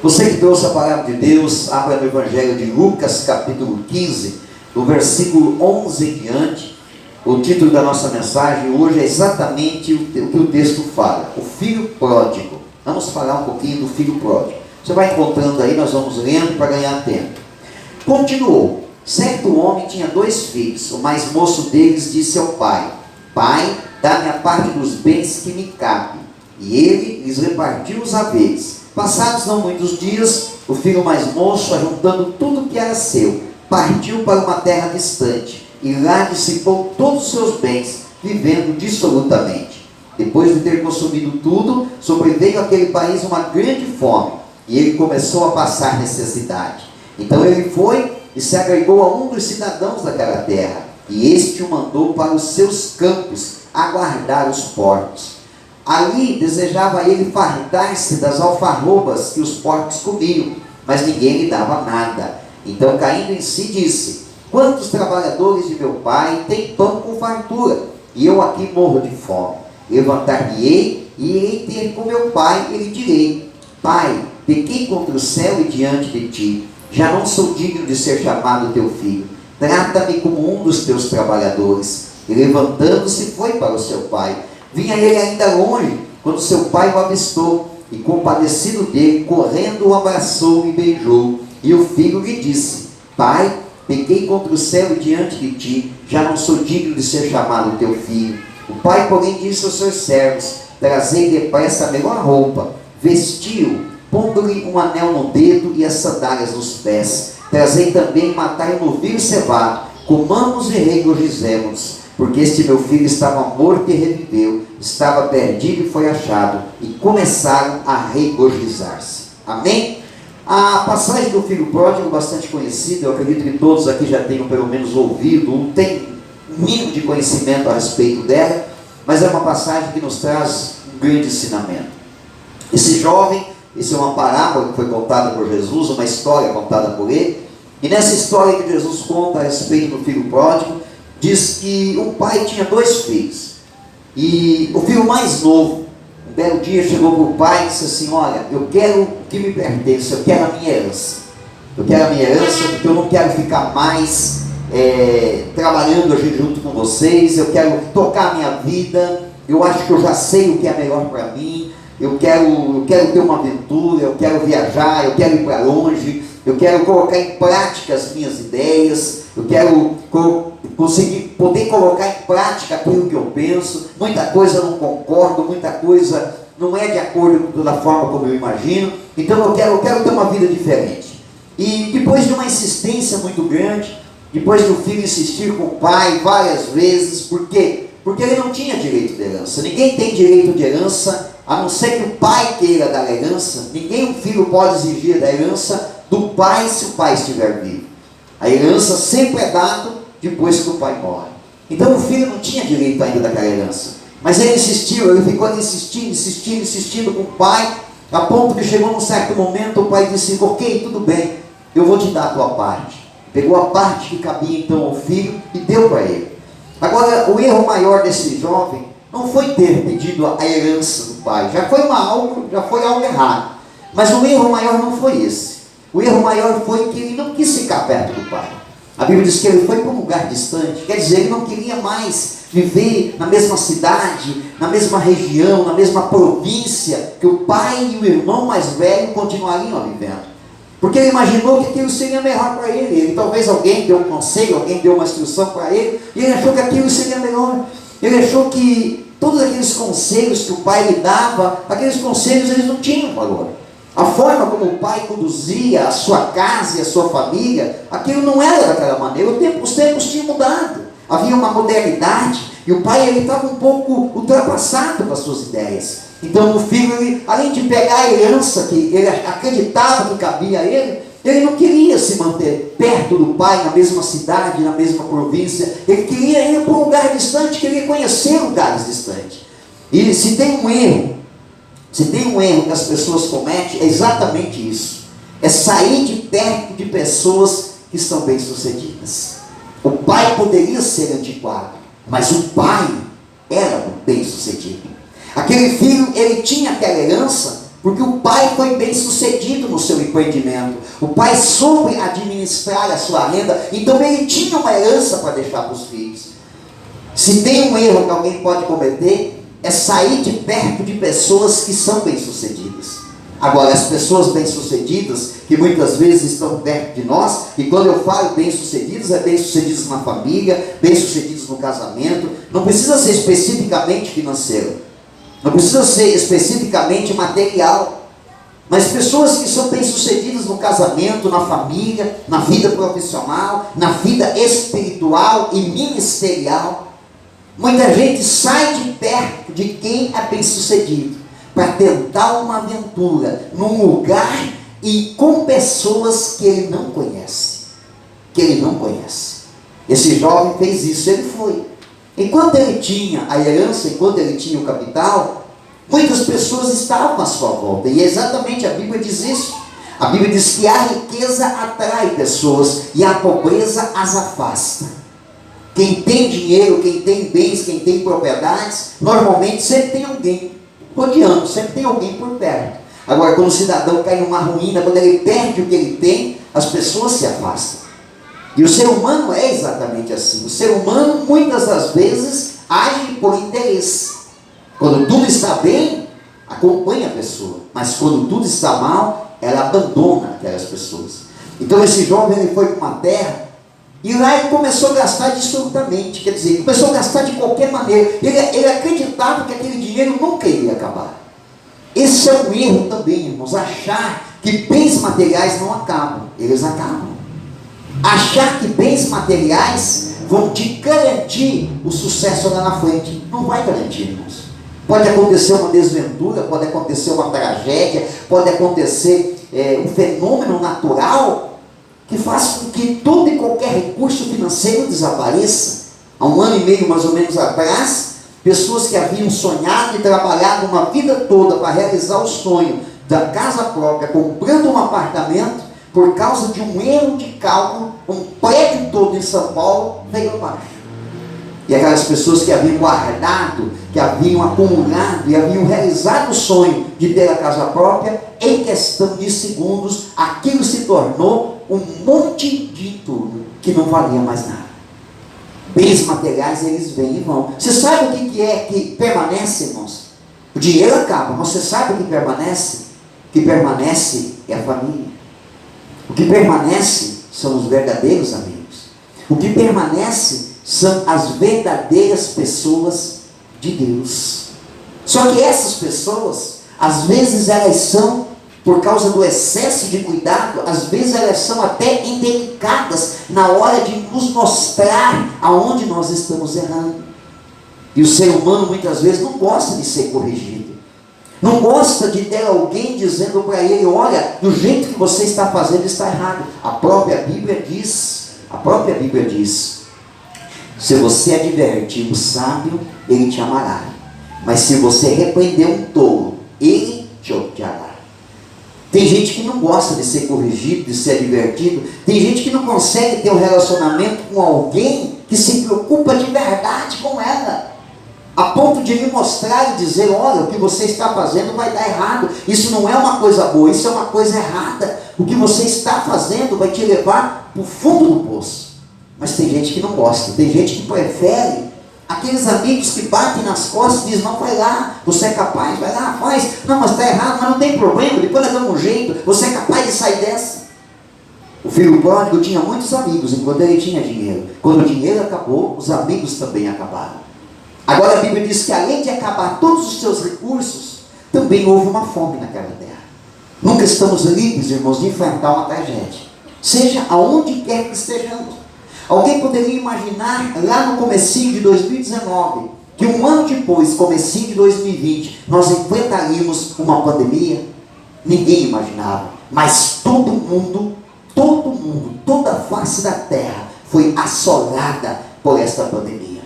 Você que trouxe a palavra de Deus, abra no Evangelho de Lucas, capítulo 15, do versículo 11 em diante. O título da nossa mensagem hoje é exatamente o que o texto fala: o filho pródigo. Vamos falar um pouquinho do filho pródigo. Você vai encontrando aí, nós vamos lendo para ganhar tempo. Continuou: certo homem tinha 2 filhos. O mais moço deles disse ao pai: Pai, dá-me a parte dos bens que me cabe. E ele lhes repartiu os haveres. Passados não muitos dias, o filho mais moço, ajuntando tudo que era seu, partiu para uma terra distante, e lá dissipou todos os seus bens, vivendo dissolutamente. Depois de ter consumido tudo, sobreveio àquele país uma grande fome, e ele começou a passar necessidade. Então ele foi e se agregou a um dos cidadãos daquela terra, e este o mandou para os seus campos a guardar os porcos. Ali desejava ele fartar-se das alfarrobas que os porcos comiam, mas ninguém lhe dava nada. Então, caindo em si, disse: quantos trabalhadores de meu pai têm pão com fartura, e eu aqui morro de fome? Levantar-me-ei e irei ter com meu pai, e lhe direi: Pai, pequei contra o céu e diante de ti, já não sou digno de ser chamado teu filho, trata-me como um dos teus trabalhadores. E levantando-se foi para o seu pai. Vinha ele ainda longe, quando seu pai o avistou, e compadecido dele, correndo o abraçou e beijou. E o filho lhe disse: Pai, pequei contra o céu e diante de ti, já não sou digno de ser chamado teu filho. O pai, porém, disse aos seus servos: trazei depressa a melhor roupa, vestiu, pondo-lhe um anel no dedo e as sandálias nos pés. Trazei também, matai um novilho cevado, comamos e regozijemo-nos. Porque este meu filho estava morto e reviveu, estava perdido e foi achado. E começaram a regozijar-se. Amém? A passagem do filho pródigo, bastante conhecida, eu acredito que todos aqui já tenham pelo menos ouvido, ou têm um mínimo de conhecimento a respeito dela, mas é uma passagem que nos traz um grande ensinamento. Esse jovem, isso é uma parábola que foi contada por Jesus, uma história contada por ele, e nessa história que Jesus conta a respeito do filho pródigo, diz que um pai tinha 2 filhos, e o filho mais novo, um belo dia chegou para o pai e disse assim: olha, eu quero o que me pertence, eu quero a minha herança, porque eu não quero ficar mais trabalhando aqui junto com vocês, eu quero tocar a minha vida, eu acho que eu já sei o que é melhor para mim, eu quero ter uma aventura, eu quero viajar, eu quero ir para longe, eu quero colocar em prática as minhas ideias, eu quero conseguir poder colocar em prática aquilo que eu penso. Muita coisa eu não concordo, muita coisa não é de acordo da forma como eu imagino, então eu quero ter uma vida diferente. E depois de uma insistência muito grande, depois do filho insistir com o pai várias vezes, por quê? Porque ele não tinha direito de herança. Ninguém tem direito de herança, a não ser que o pai queira dar a herança. Ninguém, um filho, pode exigir da herança do pai se o pai estiver vivo. A herança sempre é dada depois que o pai morre. Então o filho não tinha direito ainda daquela herança, mas ele insistiu, ele ficou insistindo com o pai, a ponto que chegou num certo momento, o pai disse: ok, tudo bem, eu vou te dar a tua parte. Pegou a parte que cabia então ao filho e deu para ele. Agora, o erro maior desse jovem não foi ter pedido a herança do pai, já foi algo errado, mas o erro maior não foi esse. O erro maior foi que ele não quis ficar perto do pai. A Bíblia diz que ele foi para um lugar distante, quer dizer, ele não queria mais viver na mesma cidade, na mesma região, na mesma província que o pai e o irmão mais velho continuariam vivendo. Porque ele imaginou que aquilo seria melhor para ele. Talvez alguém deu um conselho, alguém deu uma instrução para ele, e ele achou que aquilo seria melhor. Ele achou que todos aqueles conselhos que o pai lhe dava, aqueles conselhos eles não tinham valor. A forma como o pai conduzia a sua casa e a sua família, aquilo não era daquela maneira. Os tempos tinham mudado. Havia uma modernidade e o pai estava um pouco ultrapassado com as suas ideias. Então o filho, ele, além de pegar a herança que ele acreditava que cabia a ele não queria se manter perto do pai, na mesma cidade, na mesma província. Ele queria ir para um lugar distante, queria conhecer lugares distantes. E se tem um erro que as pessoas cometem, é exatamente isso: é sair de perto de pessoas que são bem-sucedidas. O pai poderia ser antiquado, mas o pai era bem-sucedido. Aquele filho, ele tinha aquela herança porque o pai foi bem-sucedido no seu empreendimento. O pai soube administrar a sua renda, então ele tinha uma herança para deixar para os filhos. Se tem um erro que alguém pode cometer, é sair de perto de pessoas que são bem-sucedidas. Agora, as pessoas bem-sucedidas, que muitas vezes estão perto de nós, e quando eu falo bem-sucedidos, é bem-sucedidos na família, bem-sucedidos no casamento, não precisa ser especificamente financeiro, não precisa ser especificamente material, mas pessoas que são bem-sucedidas no casamento, na família, na vida profissional, na vida espiritual e ministerial. Muita gente sai de perto de quem é bem-sucedido para tentar uma aventura num lugar e com pessoas que ele não conhece. Esse jovem fez isso, ele foi. Enquanto ele tinha a herança, enquanto ele tinha o capital, muitas pessoas estavam à sua volta. E exatamente a Bíblia diz isso. A Bíblia diz que a riqueza atrai pessoas e a pobreza as afasta. Quem tem dinheiro, quem tem bens, quem tem propriedades, normalmente sempre tem alguém rodeando, sempre tem alguém por perto. Agora, quando o cidadão cai numa ruína, quando ele perde o que ele tem, as pessoas se afastam. E o ser humano é exatamente assim. O ser humano, muitas das vezes, age por interesse. Quando tudo está bem, acompanha a pessoa. Mas quando tudo está mal, ela abandona aquelas pessoas. Então esse jovem, ele foi para uma terra, e lá ele começou a gastar absolutamente, quer dizer, ele começou a gastar de qualquer maneira. Ele acreditava que aquele dinheiro nunca iria acabar. Esse é um erro também, irmãos, achar que bens materiais não acabam. Eles acabam. Achar que bens materiais vão te garantir o sucesso lá na frente. Não vai garantir, irmãos. Pode acontecer uma desventura, pode acontecer uma tragédia, pode acontecer um fenômeno natural que faz com que todo e qualquer recurso financeiro desapareça. Há 1 ano e meio mais ou menos atrás, pessoas que haviam sonhado e trabalhado uma vida toda para realizar o sonho da casa própria, comprando um apartamento, por causa de um erro de cálculo, um prédio todo em São Paulo veio abaixo. E aquelas pessoas que haviam guardado, que haviam acumulado e haviam realizado o sonho de ter a casa própria, em questão de segundos, aquilo se tornou um monte de tudo que não valia mais nada. Bens materiais, eles vêm e vão. Você sabe o que é que permanece, irmãos? O dinheiro acaba, mas você sabe o que permanece? O que permanece é a família. O que permanece são os verdadeiros amigos. O que permanece são as verdadeiras pessoas de Deus. Só que essas pessoas, às vezes elas são, por causa do excesso de cuidado, às vezes elas são até indelicadas na hora de nos mostrar aonde nós estamos errando. E o ser humano muitas vezes não gosta de ser corrigido. Não gosta de ter alguém dizendo para ele: olha, do jeito que você está fazendo está errado. A própria Bíblia diz, se você advertir o sábio, ele te amará. Mas se você repreender um tolo, ele te odiará. Tem gente que não gosta de ser corrigido, de ser advertido. Tem gente que não consegue ter um relacionamento com alguém que se preocupa de verdade com ela, a ponto de lhe mostrar e dizer: olha, o que você está fazendo vai dar errado, isso não é uma coisa boa, isso é uma coisa errada, o que você está fazendo vai te levar para o fundo do poço. Mas tem gente que não gosta, tem gente que prefere aqueles amigos que batem nas costas e dizem: não, vai lá, você é capaz, vai lá, faz, não, mas está errado, mas não tem problema, depois nós damos um jeito, você é capaz de sair dessa. O filho pródigo tinha muitos amigos enquanto ele tinha dinheiro. Quando o dinheiro acabou, os amigos também acabaram. Agora a Bíblia diz que além de acabar todos os seus recursos, também houve uma fome naquela terra. Nunca estamos livres, irmãos, de enfrentar uma tragédia, seja aonde quer que estejamos. Alguém poderia imaginar lá no comecinho de 2019, que um ano depois, comecinho de 2020, nós enfrentaríamos uma pandemia? Ninguém imaginava, mas todo mundo, toda a face da terra foi assolada por esta pandemia.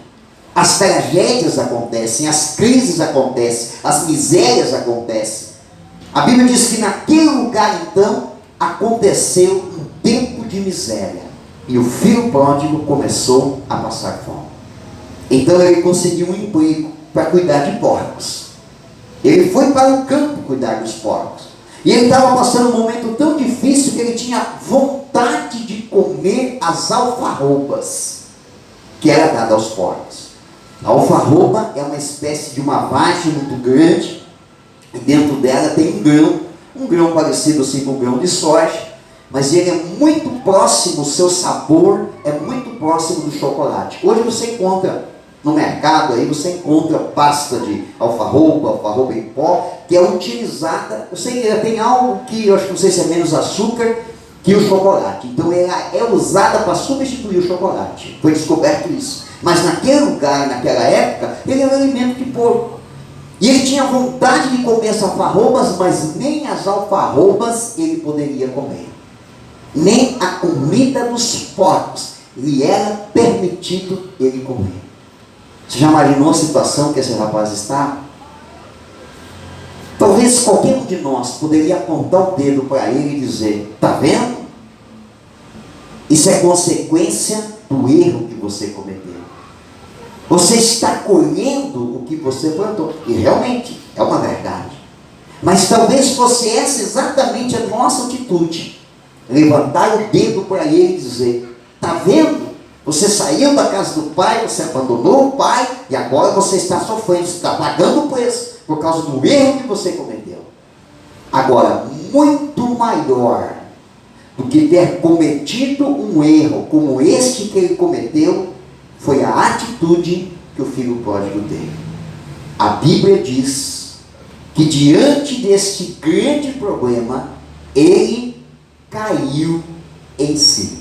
As tragédias acontecem, as crises acontecem, as misérias acontecem. A Bíblia diz que naquele lugar então aconteceu um tempo de miséria, e o filho pródigo começou a passar fome. Então ele conseguiu um emprego para cuidar de porcos. Ele foi para o campo cuidar dos porcos, e ele estava passando um momento tão tinha vontade de comer as alfarrobas que era dada aos porcos. A alfarroba é uma espécie de uma vagem muito grande, e dentro dela tem um grão parecido assim com o grão de soja, mas ele é muito próximo, o seu sabor é muito próximo do chocolate. Hoje você encontra no mercado, aí você encontra pasta de alfarroba em pó, que é utilizada, eu sei que ela tem algo que eu acho que não sei se é menos açúcar que o chocolate, então ela é usada para substituir o chocolate, foi descoberto isso. Mas naquele lugar, naquela época, ele era um alimento de porco. E ele tinha vontade de comer as alfarrobas, mas nem as alfarrobas ele poderia comer. Nem a comida dos porcos lhe era permitido ele comer. Você já imaginou a situação que esse rapaz está? Talvez qualquer um de nós poderia apontar o dedo para ele e dizer: está vendo? Isso é consequência do erro que você cometeu. Você está colhendo o que você plantou. E realmente é uma verdade. Mas talvez fosse essa exatamente a nossa atitude. Levantar o dedo para ele e dizer: está vendo? Você saiu da casa do pai, você abandonou o pai, e agora você está sofrendo, você está pagando o preço por causa do erro que você cometeu. Agora, muito maior do que ter cometido um erro como este que ele cometeu, foi a atitude que o filho pródigo teve. A Bíblia diz que diante deste grande problema, ele caiu em si.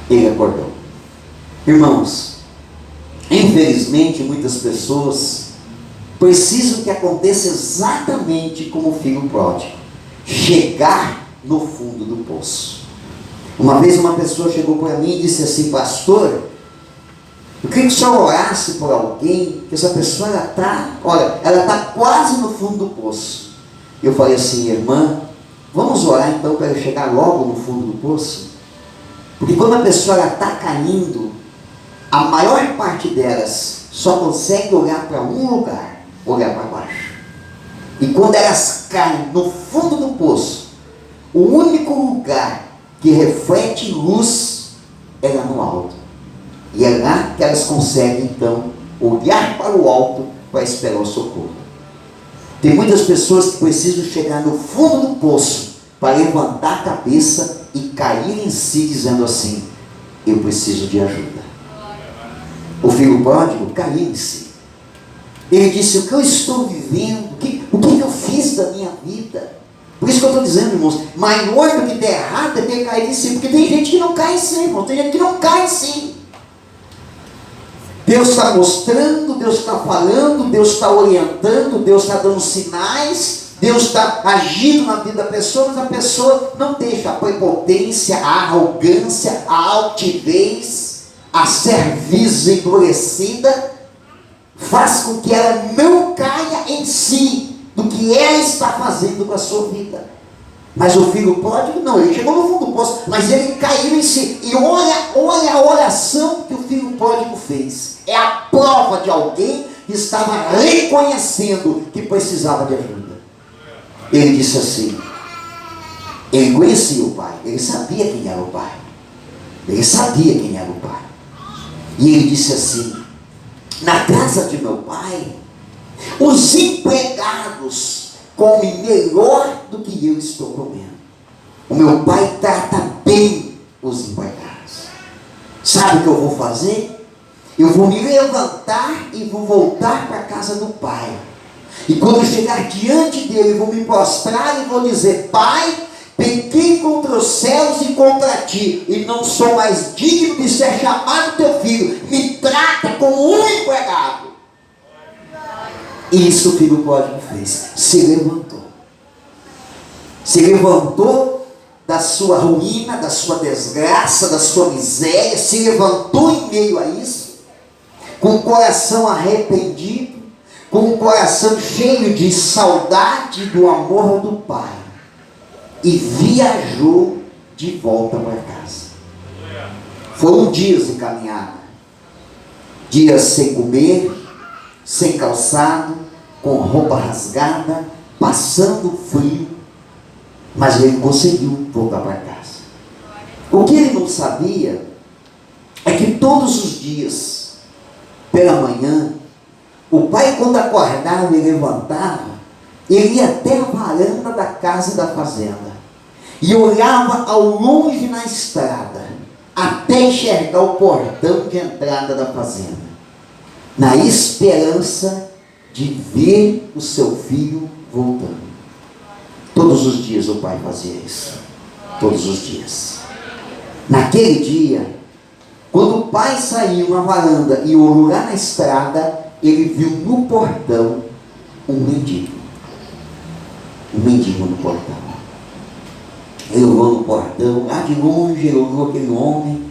Ele acordou. Irmãos, infelizmente muitas pessoas precisam que aconteça exatamente como o filho pródigo, chegar no fundo do poço. Uma vez uma pessoa chegou para mim e disse assim: pastor, eu queria que o senhor orasse por alguém, que essa pessoa ela está quase no fundo do poço. Eu falei assim: irmã, vamos orar então para ele chegar logo no fundo do poço? Porque quando a pessoa está caindo, a maior parte delas só consegue olhar para um lugar, olhar para baixo. E quando elas caem no fundo do poço, o único lugar que reflete luz é lá no alto. E é lá que elas conseguem então olhar para o alto para esperar o socorro. Tem muitas pessoas que precisam chegar no fundo do poço para levantar a cabeça e cair em si dizendo assim: eu preciso de ajuda. O filho pródigo caiu em si. Ele disse: o que eu estou vivendo, o que eu fiz da minha vida? Por isso que eu estou dizendo, irmãos, maior do que ter errado é ter caído em si. Porque tem gente que não cai em si, irmão. Tem gente que não cai em si. Deus está mostrando, Deus está falando, Deus está orientando, Deus está dando sinais, Deus está agindo na vida da pessoa, mas a pessoa não deixa. A prepotência, a arrogância, a altivez, a cerviz endurecida faz com que ela não caia em si do que ela está fazendo com a sua vida. Mas o filho pródigo não, ele chegou no fundo do poço, mas ele caiu em si. E olha a oração que o filho pródigo fez. É a prova de alguém que estava reconhecendo que precisava de ajuda. Ele disse assim, ele conhecia o pai, ele sabia quem era o pai. Ele sabia quem era o pai. E ele disse assim: na casa de meu pai, os empregados comem melhor do que eu estou comendo. O meu pai trata bem os empregados. Sabe o que eu vou fazer? Eu vou me levantar e vou voltar para a casa do pai. E quando eu chegar diante dele, eu vou me prostrar e vou dizer: pai, pequei contra os céus e contra ti, e não sou mais digno de ser chamado teu filho. Me trata como um empregado. Isso o filho pródigo fez. Se levantou. Se levantou da sua ruína, da sua desgraça, da sua miséria. Se levantou em meio a isso, com o coração arrependido, com o coração cheio de saudade do amor do pai, e viajou de volta para casa. Foram dias de caminhada, dias sem comer, sem calçado, com roupa rasgada, passando frio. Mas ele conseguiu voltar para casa. O que ele não sabia é que todos os dias, pela manhã, o pai, quando acordava e levantava, ele ia até a varanda da casa e da fazenda e olhava ao longe na estrada até enxergar o portão de entrada da fazenda, na esperança de ver o seu filho voltando. Todos os dias o pai fazia isso. Todos os dias. Naquele dia, quando o pai saiu na varanda e olhou lá na estrada, ele viu no portão um mendigo. Um mendigo no portão. Ele olhou no portão, lá de longe, ele olhou aquele homem.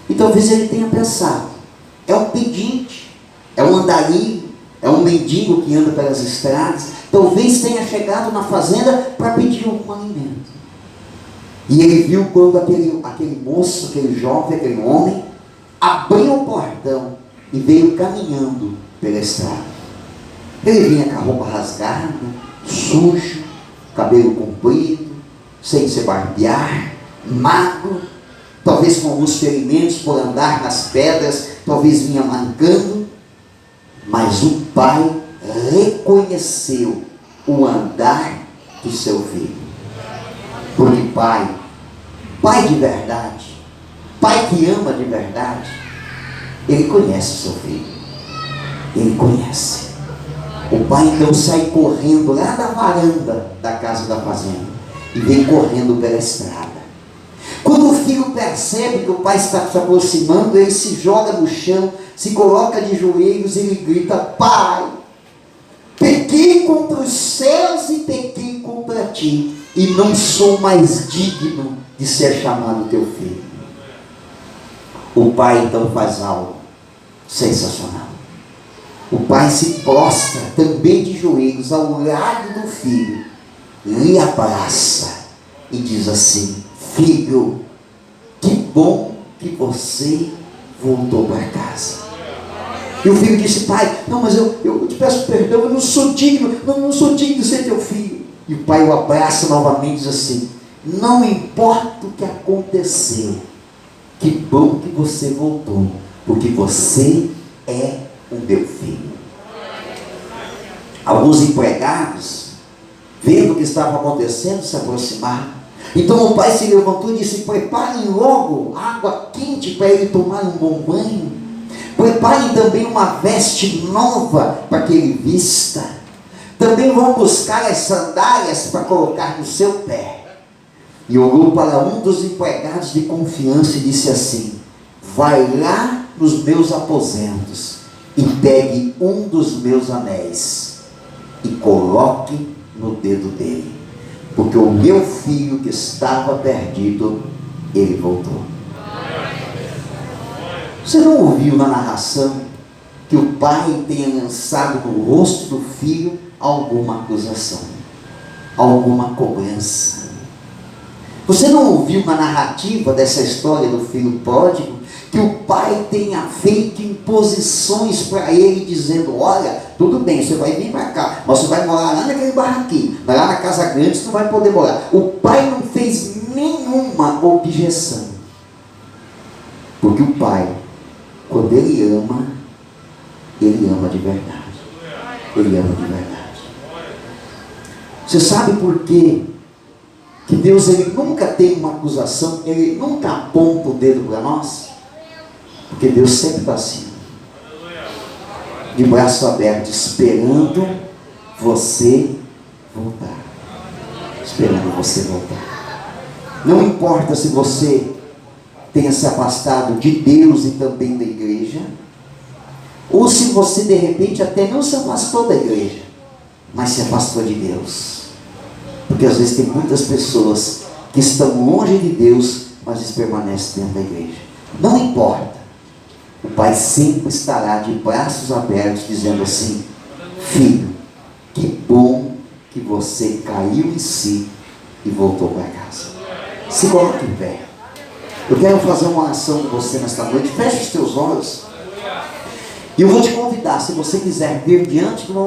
E talvez ele tenha pensado: é um pedinte, é um andarilho, é um mendigo que anda pelas estradas. Talvez tenha chegado na fazenda para pedir algum alimento. E ele viu quando aquele moço, aquele jovem, aquele homem, abriu o portão e veio caminhando pela estrada. Ele vinha com a roupa rasgada, sujo, cabelo comprido, sem se barbear, magro, talvez com alguns ferimentos por andar nas pedras, talvez vinha mancando. Mas o pai reconheceu o andar do seu filho. Porque pai de verdade, pai que ama de verdade, ele conhece o seu filho. Ele conhece. O pai então sai correndo lá da varanda da casa da fazenda e vem correndo pela estrada. Quando o filho percebe que o pai está se aproximando, ele se joga no chão, se coloca de joelhos e ele grita: pai, pequei contra os céus e pequei contra ti, e não sou mais digno de ser chamado teu filho. O pai então faz algo sensacional. O pai se prostra também de joelhos ao lado do filho, lhe abraça e diz assim: filho, que bom que você voltou para casa. E o filho disse: pai, não, mas eu te peço perdão, eu não sou digno, não sou digno de ser teu filho. E o pai o abraça novamente e diz assim: não importa o que aconteceu, que bom que você voltou, porque você é o meu filho. Alguns empregados, vendo o que estava acontecendo, se aproximaram. Então o pai se levantou e disse: preparem logo água quente para ele tomar um bom banho. Preparem também uma veste nova para que ele vista. Também vão buscar as sandálias para colocar no seu pé. E olhou para um dos empregados de confiança e disse assim: vai lá nos meus aposentos e pegue um dos meus anéis e coloque no dedo dele, porque o meu filho que estava perdido, ele voltou. Você não ouviu na narração que o pai tenha lançado no rosto do filho alguma acusação, alguma cobrança? Você não ouviu na narrativa dessa história do filho pródigo que o pai tenha feito imposições para ele, dizendo: olha, tudo bem, você vai vir para cá, mas você vai morar lá naquele barraquinho, mas lá na casa grande você não vai poder morar. O pai não fez nenhuma objeção, porque o pai, quando ele ama de verdade. Ele ama de verdade. Você sabe por quê? Que Deus, ele nunca tem uma acusação, ele nunca aponta o dedo para nós? Porque Deus sempre está assim, de braço aberto, esperando você voltar. Esperando você voltar. Não importa se você tenha se afastado de Deus e também da igreja, ou se você de repente até não se afastou da igreja, mas se afastou de Deus. Porque às vezes tem muitas pessoas que estão longe de Deus, mas eles permanecem dentro da igreja. Não importa. O pai sempre estará de braços abertos, dizendo assim: filho, que bom que você caiu em si e voltou para casa. Se coloque em pé. Eu quero fazer uma oração com você nesta noite. Feche os teus olhos. E eu vou te convidar, se você quiser vir diante do